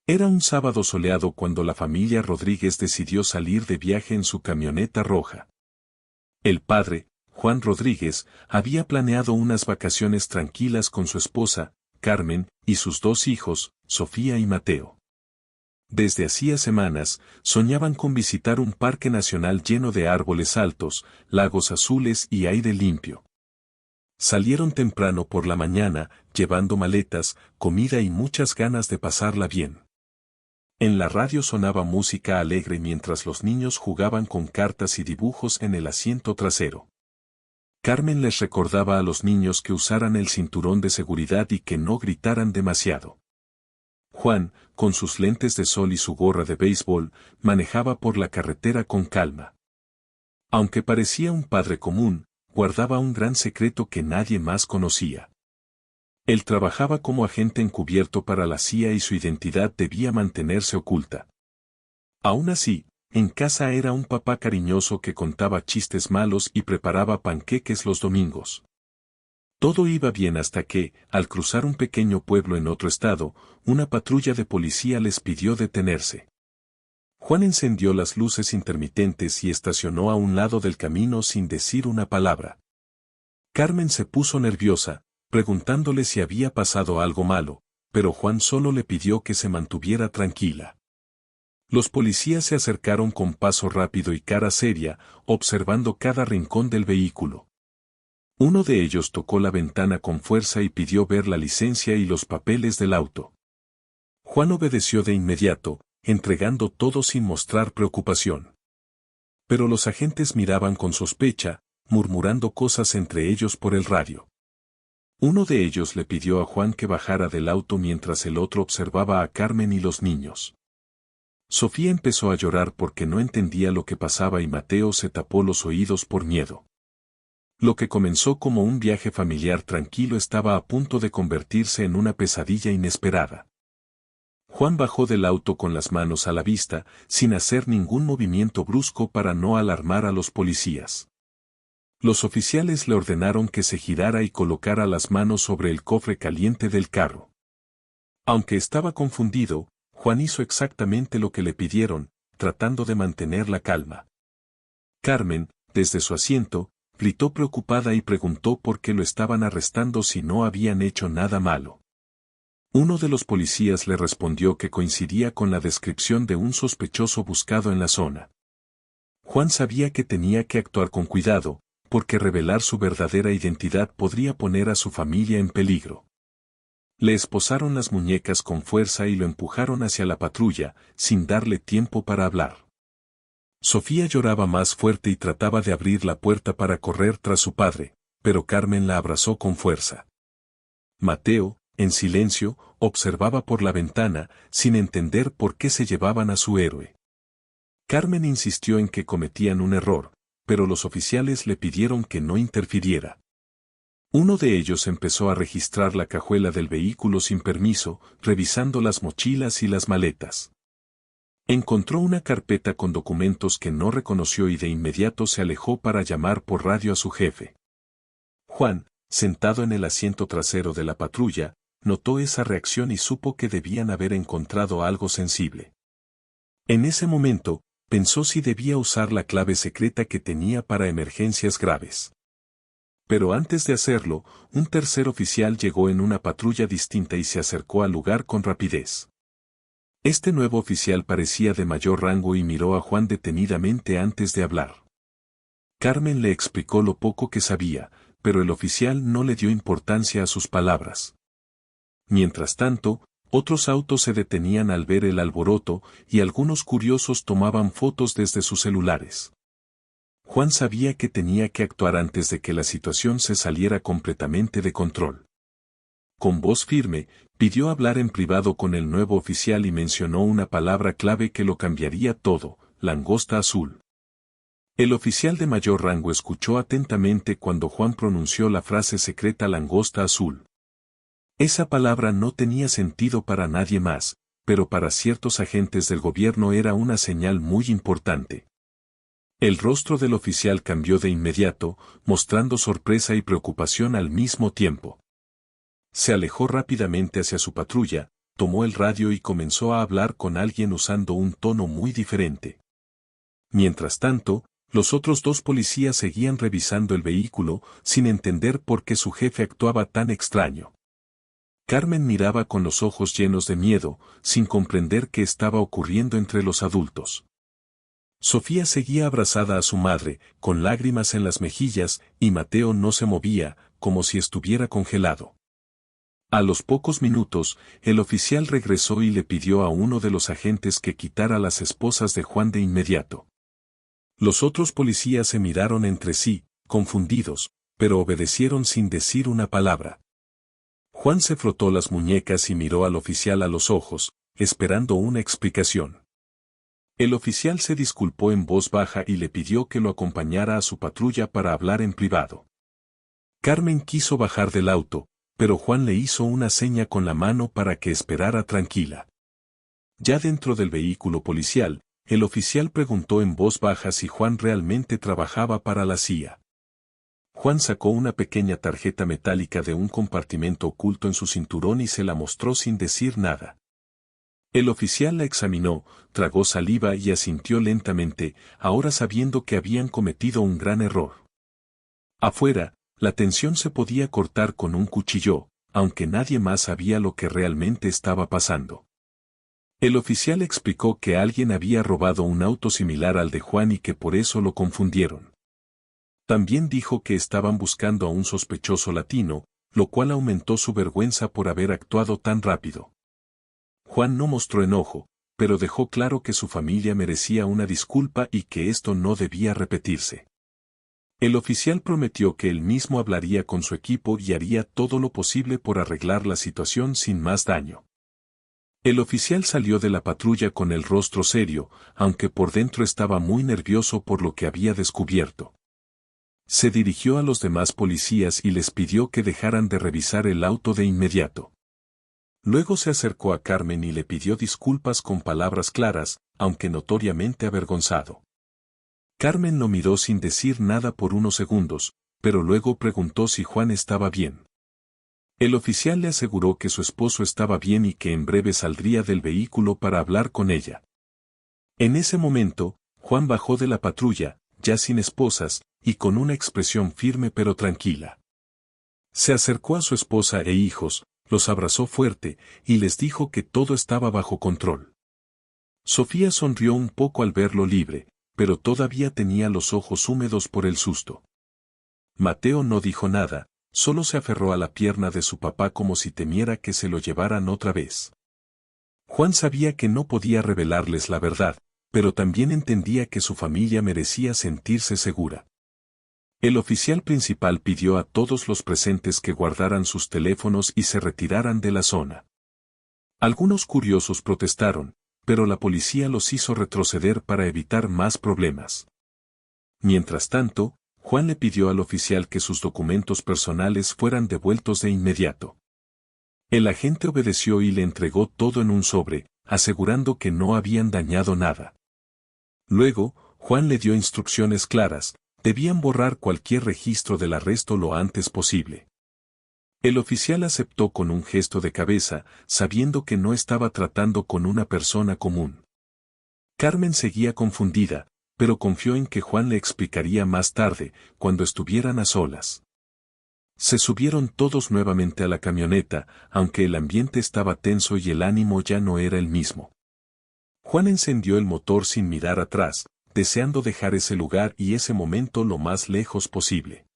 Era un sábado soleado cuando la familia Rodríguez decidió salir de viaje en su camioneta roja. El padre, Juan Rodríguez, había planeado unas vacaciones tranquilas con su esposa, Carmen, y sus dos hijos, Sofía y Mateo. Desde hacía semanas, soñaban con visitar un parque nacional lleno de árboles altos, lagos azules y aire limpio. Salieron temprano por la mañana, llevando maletas, comida y muchas ganas de pasarla bien. En la radio sonaba música alegre mientras los niños jugaban con cartas y dibujos en el asiento trasero. Carmen les recordaba a los niños que usaran el cinturón de seguridad y que no gritaran demasiado. Juan, con sus lentes de sol y su gorra de béisbol, manejaba por la carretera con calma. Aunque parecía un padre común, guardaba un gran secreto que nadie más conocía. Él trabajaba como agente encubierto para la CIA y su identidad debía mantenerse oculta. Aún así, en casa era un papá cariñoso que contaba chistes malos y preparaba panqueques los domingos. Todo iba bien hasta que, al cruzar un pequeño pueblo en otro estado, una patrulla de policía les pidió detenerse. Juan encendió las luces intermitentes y estacionó a un lado del camino sin decir una palabra. Carmen se puso nerviosa, preguntándole si había pasado algo malo, pero Juan solo le pidió que se mantuviera tranquila. Los policías se acercaron con paso rápido y cara seria, observando cada rincón del vehículo. Uno de ellos tocó la ventana con fuerza y pidió ver la licencia y los papeles del auto. Juan obedeció de inmediato, entregando todo sin mostrar preocupación. Pero los agentes miraban con sospecha, murmurando cosas entre ellos por el radio. Uno de ellos le pidió a Juan que bajara del auto mientras el otro observaba a Carmen y los niños. Sofía empezó a llorar porque no entendía lo que pasaba y Mateo se tapó los oídos por miedo. Lo que comenzó como un viaje familiar tranquilo estaba a punto de convertirse en una pesadilla inesperada. Juan bajó del auto con las manos a la vista, sin hacer ningún movimiento brusco para no alarmar a los policías. Los oficiales le ordenaron que se girara y colocara las manos sobre el cofre caliente del carro. Aunque estaba confundido, Juan hizo exactamente lo que le pidieron, tratando de mantener la calma. Carmen, desde su asiento, gritó preocupada y preguntó por qué lo estaban arrestando si no habían hecho nada malo. Uno de los policías le respondió que coincidía con la descripción de un sospechoso buscado en la zona. Juan sabía que tenía que actuar con cuidado, porque revelar su verdadera identidad podría poner a su familia en peligro. Le esposaron las muñecas con fuerza y lo empujaron hacia la patrulla, sin darle tiempo para hablar. Sofía lloraba más fuerte y trataba de abrir la puerta para correr tras su padre, pero Carmen la abrazó con fuerza. Mateo, en silencio, observaba por la ventana, sin entender por qué se llevaban a su héroe. Carmen insistió en que cometían un error, pero los oficiales le pidieron que no interfiriera. Uno de ellos empezó a registrar la cajuela del vehículo sin permiso, revisando las mochilas y las maletas. Encontró una carpeta con documentos que no reconoció y de inmediato se alejó para llamar por radio a su jefe. Juan, sentado en el asiento trasero de la patrulla, notó esa reacción y supo que debían haber encontrado algo sensible. En ese momento, pensó si debía usar la clave secreta que tenía para emergencias graves. Pero antes de hacerlo, un tercer oficial llegó en una patrulla distinta y se acercó al lugar con rapidez. Este nuevo oficial parecía de mayor rango y miró a Juan detenidamente antes de hablar. Carmen le explicó lo poco que sabía, pero el oficial no le dio importancia a sus palabras. Mientras tanto, otros autos se detenían al ver el alboroto y algunos curiosos tomaban fotos desde sus celulares. Juan sabía que tenía que actuar antes de que la situación se saliera completamente de control. Con voz firme, pidió hablar en privado con el nuevo oficial y mencionó una palabra clave que lo cambiaría todo: langosta azul. El oficial de mayor rango escuchó atentamente cuando Juan pronunció la frase secreta langosta azul. Esa palabra no tenía sentido para nadie más, pero para ciertos agentes del gobierno era una señal muy importante. El rostro del oficial cambió de inmediato, mostrando sorpresa y preocupación al mismo tiempo. Se alejó rápidamente hacia su patrulla, tomó el radio y comenzó a hablar con alguien usando un tono muy diferente. Mientras tanto, los otros dos policías seguían revisando el vehículo, sin entender por qué su jefe actuaba tan extraño. Carmen miraba con los ojos llenos de miedo, sin comprender qué estaba ocurriendo entre los adultos. Sofía seguía abrazada a su madre, con lágrimas en las mejillas, y Mateo no se movía, como si estuviera congelado. A los pocos minutos, el oficial regresó y le pidió a uno de los agentes que quitara las esposas de Juan de inmediato. Los otros policías se miraron entre sí, confundidos, pero obedecieron sin decir una palabra. Juan se frotó las muñecas y miró al oficial a los ojos, esperando una explicación. El oficial se disculpó en voz baja y le pidió que lo acompañara a su patrulla para hablar en privado. Carmen quiso bajar del auto, pero Juan le hizo una seña con la mano para que esperara tranquila. Ya dentro del vehículo policial, el oficial preguntó en voz baja si Juan realmente trabajaba para la CIA. Juan sacó una pequeña tarjeta metálica de un compartimento oculto en su cinturón y se la mostró sin decir nada. El oficial la examinó, tragó saliva y asintió lentamente, ahora sabiendo que habían cometido un gran error. Afuera, la tensión se podía cortar con un cuchillo, aunque nadie más sabía lo que realmente estaba pasando. El oficial explicó que alguien había robado un auto similar al de Juan y que por eso lo confundieron. También dijo que estaban buscando a un sospechoso latino, lo cual aumentó su vergüenza por haber actuado tan rápido. Juan no mostró enojo, pero dejó claro que su familia merecía una disculpa y que esto no debía repetirse. El oficial prometió que él mismo hablaría con su equipo y haría todo lo posible por arreglar la situación sin más daño. El oficial salió de la patrulla con el rostro serio, aunque por dentro estaba muy nervioso por lo que había descubierto. Se dirigió a los demás policías y les pidió que dejaran de revisar el auto de inmediato. Luego se acercó a Carmen y le pidió disculpas con palabras claras, aunque notoriamente avergonzado. Carmen lo miró sin decir nada por unos segundos, pero luego preguntó si Juan estaba bien. El oficial le aseguró que su esposo estaba bien y que en breve saldría del vehículo para hablar con ella. En ese momento, Juan bajó de la patrulla, ya sin esposas, y con una expresión firme pero tranquila. Se acercó a su esposa e hijos, los abrazó fuerte, y les dijo que todo estaba bajo control. Sofía sonrió un poco al verlo libre, pero todavía tenía los ojos húmedos por el susto. Mateo no dijo nada, solo se aferró a la pierna de su papá como si temiera que se lo llevaran otra vez. Juan sabía que no podía revelarles la verdad, pero también entendía que su familia merecía sentirse segura. El oficial principal pidió a todos los presentes que guardaran sus teléfonos y se retiraran de la zona. Algunos curiosos protestaron, pero la policía los hizo retroceder para evitar más problemas. Mientras tanto, Juan le pidió al oficial que sus documentos personales fueran devueltos de inmediato. El agente obedeció y le entregó todo en un sobre, asegurando que no habían dañado nada. Luego, Juan le dio instrucciones claras: debían borrar cualquier registro del arresto lo antes posible. El oficial aceptó con un gesto de cabeza, sabiendo que no estaba tratando con una persona común. Carmen seguía confundida, pero confió en que Juan le explicaría más tarde, cuando estuvieran a solas. Se subieron todos nuevamente a la camioneta, aunque el ambiente estaba tenso y el ánimo ya no era el mismo. Juan encendió el motor sin mirar atrás, deseando dejar ese lugar y ese momento lo más lejos posible.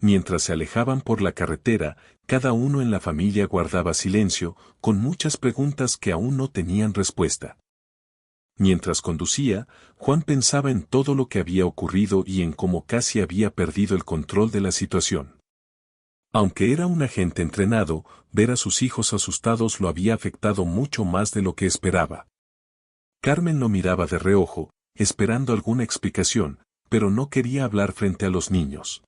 Mientras se alejaban por la carretera, cada uno en la familia guardaba silencio, con muchas preguntas que aún no tenían respuesta. Mientras conducía, Juan pensaba en todo lo que había ocurrido y en cómo casi había perdido el control de la situación. Aunque era un agente entrenado, ver a sus hijos asustados lo había afectado mucho más de lo que esperaba. Carmen lo miraba de reojo, esperando alguna explicación, pero no quería hablar frente a los niños.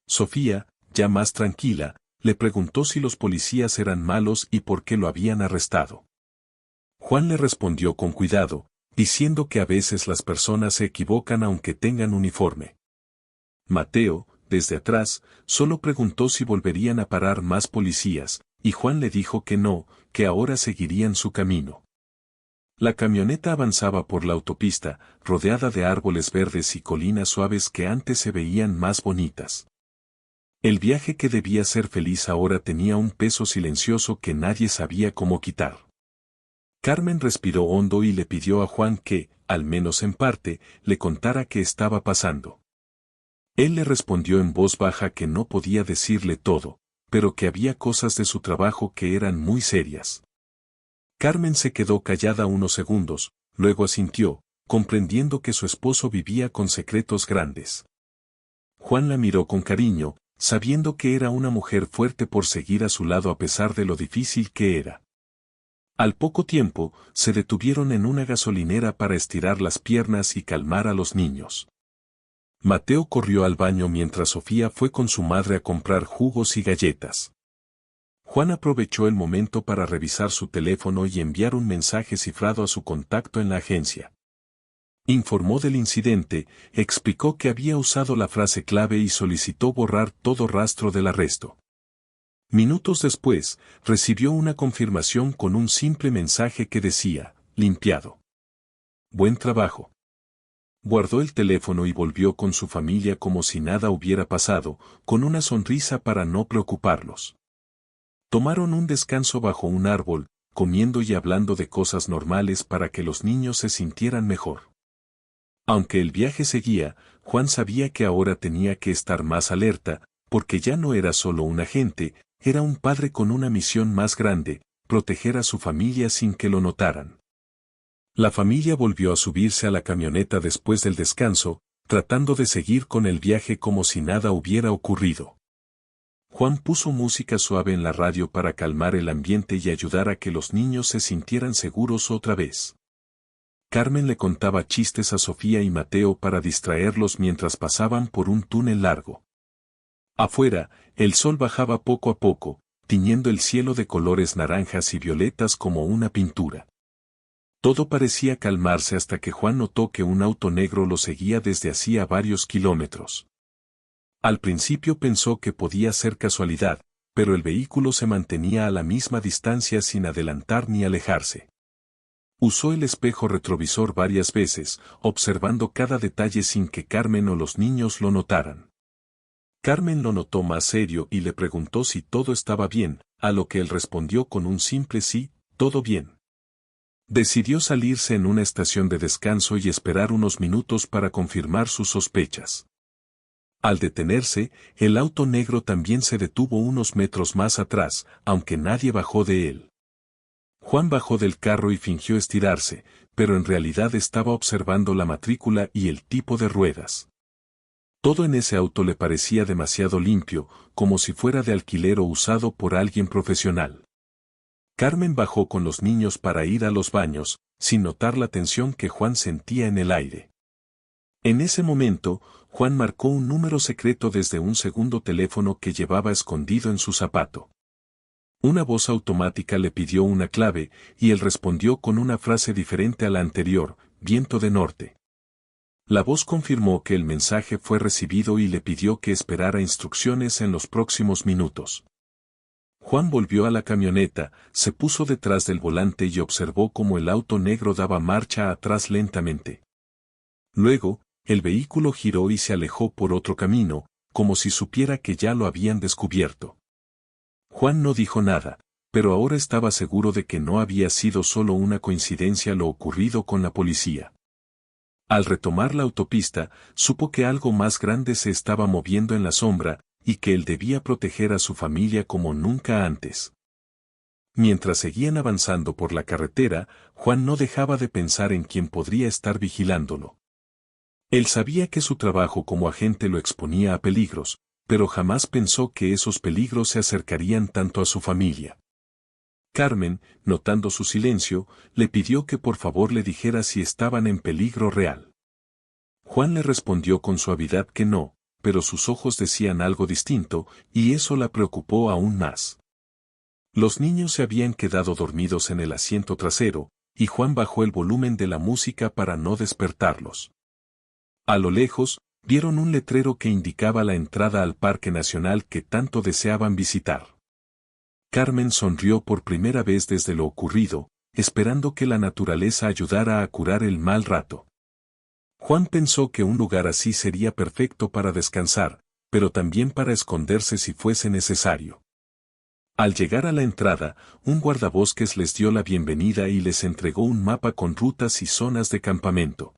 Sofía, ya más tranquila, le preguntó si los policías eran malos y por qué lo habían arrestado. Juan le respondió con cuidado, diciendo que a veces las personas se equivocan aunque tengan uniforme. Mateo, desde atrás, solo preguntó si volverían a parar más policías, y Juan le dijo que no, que ahora seguirían su camino. La camioneta avanzaba por la autopista, rodeada de árboles verdes y colinas suaves que antes se veían más bonitas. El viaje que debía ser feliz ahora tenía un peso silencioso que nadie sabía cómo quitar. Carmen respiró hondo y le pidió a Juan que, al menos en parte, le contara qué estaba pasando. Él le respondió en voz baja que no podía decirle todo, pero que había cosas de su trabajo que eran muy serias. Carmen se quedó callada unos segundos, luego asintió, comprendiendo que su esposo vivía con secretos grandes. Juan la miró con cariño, sabiendo que era una mujer fuerte por seguir a su lado a pesar de lo difícil que era. Al poco tiempo, se detuvieron en una gasolinera para estirar las piernas y calmar a los niños. Mateo corrió al baño mientras Sofía fue con su madre a comprar jugos y galletas. Juan aprovechó el momento para revisar su teléfono y enviar un mensaje cifrado a su contacto en la agencia. Informó del incidente, explicó que había usado la frase clave y solicitó borrar todo rastro del arresto. Minutos después, recibió una confirmación con un simple mensaje que decía, limpiado. Buen trabajo. Guardó el teléfono y volvió con su familia como si nada hubiera pasado, con una sonrisa para no preocuparlos. Tomaron un descanso bajo un árbol, comiendo y hablando de cosas normales para que los niños se sintieran mejor. Aunque el viaje seguía, Juan sabía que ahora tenía que estar más alerta, porque ya no era solo un agente, era un padre con una misión más grande, proteger a su familia sin que lo notaran. La familia volvió a subirse a la camioneta después del descanso, tratando de seguir con el viaje como si nada hubiera ocurrido. Juan puso música suave en la radio para calmar el ambiente y ayudar a que los niños se sintieran seguros otra vez. Carmen le contaba chistes a Sofía y Mateo para distraerlos mientras pasaban por un túnel largo. Afuera, el sol bajaba poco a poco, tiñendo el cielo de colores naranjas y violetas como una pintura. Todo parecía calmarse hasta que Juan notó que un auto negro lo seguía desde hacía varios kilómetros. Al principio pensó que podía ser casualidad, pero el vehículo se mantenía a la misma distancia sin adelantar ni alejarse. Usó el espejo retrovisor varias veces, observando cada detalle sin que Carmen o los niños lo notaran. Carmen lo notó más serio y le preguntó si todo estaba bien, a lo que él respondió con un simple sí, todo bien. Decidió salirse en una estación de descanso y esperar unos minutos para confirmar sus sospechas. Al detenerse, el auto negro también se detuvo unos metros más atrás, aunque nadie bajó de él. Juan bajó del carro y fingió estirarse, pero en realidad estaba observando la matrícula y el tipo de ruedas. Todo en ese auto le parecía demasiado limpio, como si fuera de alquiler o usado por alguien profesional. Carmen bajó con los niños para ir a los baños, sin notar la tensión que Juan sentía en el aire. En ese momento, Juan marcó un número secreto desde un segundo teléfono que llevaba escondido en su zapato. Una voz automática le pidió una clave, y él respondió con una frase diferente a la anterior, viento de norte. La voz confirmó que el mensaje fue recibido y le pidió que esperara instrucciones en los próximos minutos. Juan volvió a la camioneta, se puso detrás del volante y observó cómo el auto negro daba marcha atrás lentamente. Luego, el vehículo giró y se alejó por otro camino, como si supiera que ya lo habían descubierto. Juan no dijo nada, pero ahora estaba seguro de que no había sido solo una coincidencia lo ocurrido con la policía. Al retomar la autopista, supo que algo más grande se estaba moviendo en la sombra, y que él debía proteger a su familia como nunca antes. Mientras seguían avanzando por la carretera, Juan no dejaba de pensar en quién podría estar vigilándolo. Él sabía que su trabajo como agente lo exponía a peligros, pero jamás pensó que esos peligros se acercarían tanto a su familia. Carmen, notando su silencio, le pidió que por favor le dijera si estaban en peligro real. Juan le respondió con suavidad que no, pero sus ojos decían algo distinto, y eso la preocupó aún más. Los niños se habían quedado dormidos en el asiento trasero, y Juan bajó el volumen de la música para no despertarlos. A lo lejos, vieron un letrero que indicaba la entrada al Parque Nacional que tanto deseaban visitar. Carmen sonrió por primera vez desde lo ocurrido, esperando que la naturaleza ayudara a curar el mal rato. Juan pensó que un lugar así sería perfecto para descansar, pero también para esconderse si fuese necesario. Al llegar a la entrada, un guardabosques les dio la bienvenida y les entregó un mapa con rutas y zonas de campamento.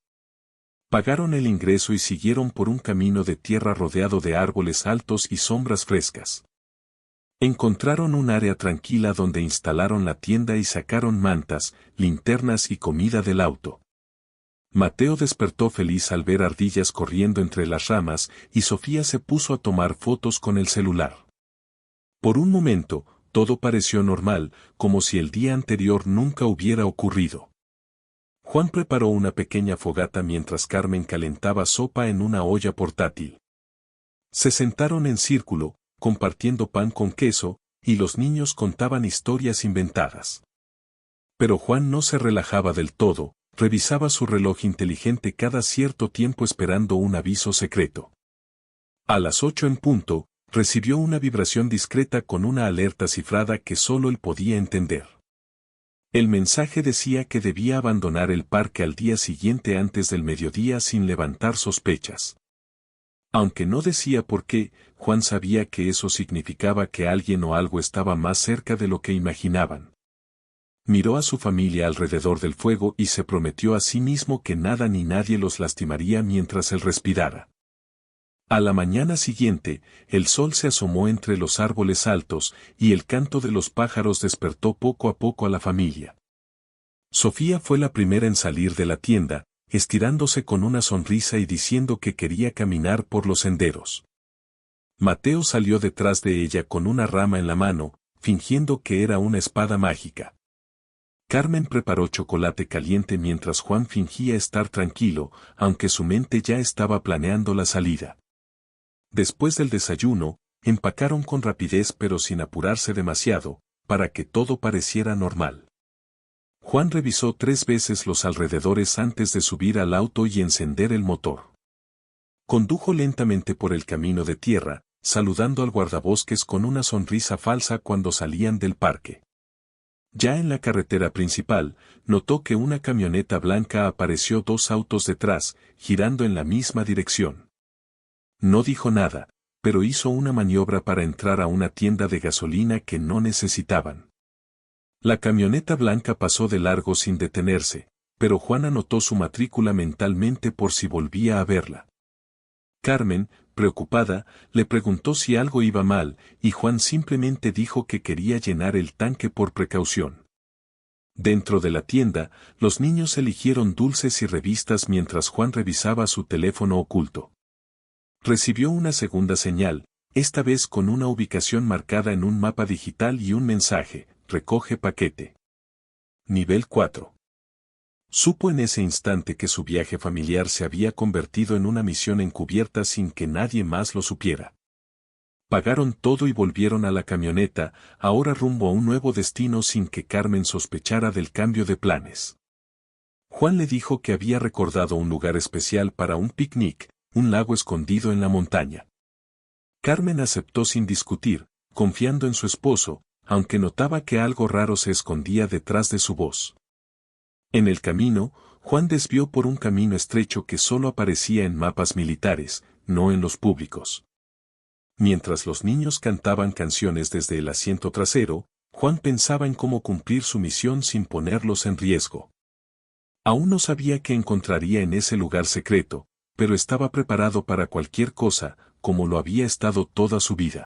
Pagaron el ingreso y siguieron por un camino de tierra rodeado de árboles altos y sombras frescas. Encontraron un área tranquila donde instalaron la tienda y sacaron mantas, linternas y comida del auto. Mateo despertó feliz al ver ardillas corriendo entre las ramas y Sofía se puso a tomar fotos con el celular. Por un momento, todo pareció normal, como si el día anterior nunca hubiera ocurrido. Juan preparó una pequeña fogata mientras Carmen calentaba sopa en una olla portátil. Se sentaron en círculo, compartiendo pan con queso, y los niños contaban historias inventadas. Pero Juan no se relajaba del todo, revisaba su reloj inteligente cada cierto tiempo esperando un aviso secreto. A las 8 en punto, recibió una vibración discreta con una alerta cifrada que solo él podía entender. El mensaje decía que debía abandonar el parque al día siguiente antes del mediodía sin levantar sospechas. Aunque no decía por qué, Juan sabía que eso significaba que alguien o algo estaba más cerca de lo que imaginaban. Miró a su familia alrededor del fuego y se prometió a sí mismo que nada ni nadie los lastimaría mientras él respirara. A la mañana siguiente, el sol se asomó entre los árboles altos y el canto de los pájaros despertó poco a poco a la familia. Sofía fue la primera en salir de la tienda, estirándose con una sonrisa y diciendo que quería caminar por los senderos. Mateo salió detrás de ella con una rama en la mano, fingiendo que era una espada mágica. Carmen preparó chocolate caliente mientras Juan fingía estar tranquilo, aunque su mente ya estaba planeando la salida. Después del desayuno, empacaron con rapidez pero sin apurarse demasiado, para que todo pareciera normal. Juan revisó 3 veces los alrededores antes de subir al auto y encender el motor. Condujo lentamente por el camino de tierra, saludando al guardabosques con una sonrisa falsa cuando salían del parque. Ya en la carretera principal, notó que una camioneta blanca apareció 2 autos detrás, girando en la misma dirección. No dijo nada, pero hizo una maniobra para entrar a una tienda de gasolina que no necesitaban. La camioneta blanca pasó de largo sin detenerse, pero Juan anotó su matrícula mentalmente por si volvía a verla. Carmen, preocupada, le preguntó si algo iba mal, y Juan simplemente dijo que quería llenar el tanque por precaución. Dentro de la tienda, los niños eligieron dulces y revistas mientras Juan revisaba su teléfono oculto. Recibió una segunda señal, esta vez con una ubicación marcada en un mapa digital y un mensaje: recoge paquete. Nivel 4. Supo en ese instante que su viaje familiar se había convertido en una misión encubierta sin que nadie más lo supiera. Pagaron todo y volvieron a la camioneta, ahora rumbo a un nuevo destino sin que Carmen sospechara del cambio de planes. Juan le dijo que había recordado un lugar especial para un picnic, un lago escondido en la montaña. Carmen aceptó sin discutir, confiando en su esposo, aunque notaba que algo raro se escondía detrás de su voz. En el camino, Juan desvió por un camino estrecho que solo aparecía en mapas militares, no en los públicos. Mientras los niños cantaban canciones desde el asiento trasero, Juan pensaba en cómo cumplir su misión sin ponerlos en riesgo. Aún no sabía qué encontraría en ese lugar secreto, pero estaba preparado para cualquier cosa, como lo había estado toda su vida.